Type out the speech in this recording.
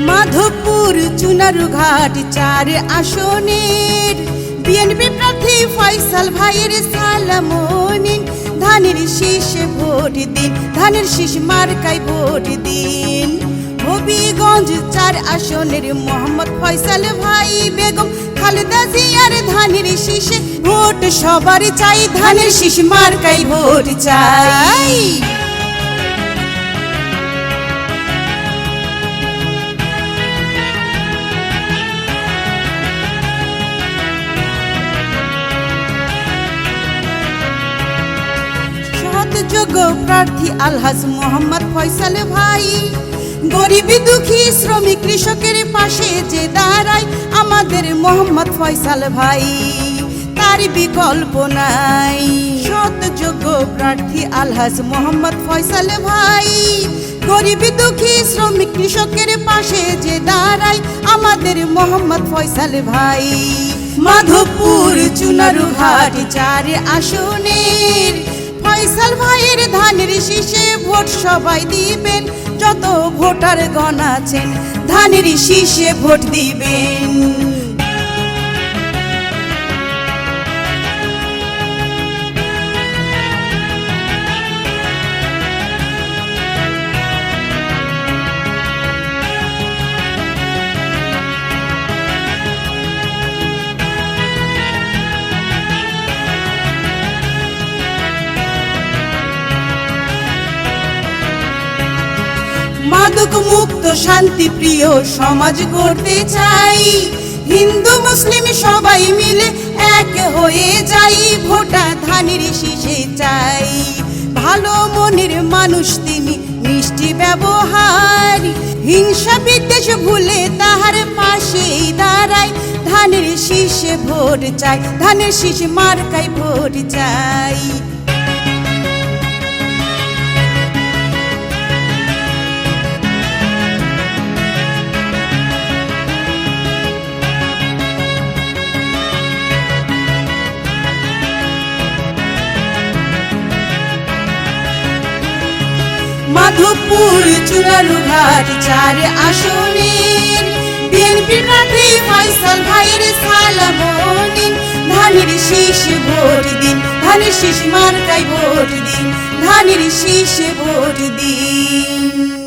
মাধবপুর চুনারুঘাট 4 আসনের বিএনপি প্রার্থী ফয়সাল ভাইয়ের সালামো নিন। ধানের শীষে ভোট দিন, ধানের শীষ মার্কায় ভোট দিন। হবিগঞ্জ 4 আসনের মোহাম্মদ ফয়সাল ভাই বেগম খালেদা জিয়ার ধানের শীষে ভোট সবার চাই, ধানের শীষ মার্কায় ভোট চাই। যোগ্য প্রার্থী আলহাজ মোহাম্মদ ফয়সাল ভাই গরিব দুঃখী শ্রমিক কৃষকের পাশে যে দাঁড়ায় আমাদের মোহাম্মদ ফয়সাল ভাই, তার বিকল্প নাই। সৎ যোগ্য প্রার্থী আলহাজ মোহাম্মদ ফয়সাল ভাই গরিব দুঃখী শ্রমিক কৃষকের পাশে যে দাঁড়ায় আমাদের মোহাম্মদ ফয়সাল ভাই। মাধবপুর চুনারুঘাট 4 আসনের ফয়সাল ভাইয়ের ধানের শীষে ভোট সবাই দিবেন, যত ভোটার গণ আছেন ধানের শীষে ভোট দিবেন। মাদক মুক্ত শান্তি প্রিয় সমাজ গড়তে চাই, হিন্দু মুসলিম সবাই মিলে এক হয়ে যাই, ভোটা ধানের শীষে চাই। ভালো মনের মানুষ তিনি, মিষ্টি ব্যবহার, হিংসা বিদ্বেষ ভুলে তাহার পাশেই দাঁড়ায়, ধানের শীষে ভোট চাই, ধানের শীষ মার্কায় ভোট চাই। মাধবপুর চুনারুঘাট 4 আসনের বিএনপি প্রার্থী ফয়সাল ভাইয়ের সালামো নিন। ধানের শীষ ভোট দিন, ধানের শীষ মার্কায় ভোট দিন, ধানের শীষে ভোট দিন।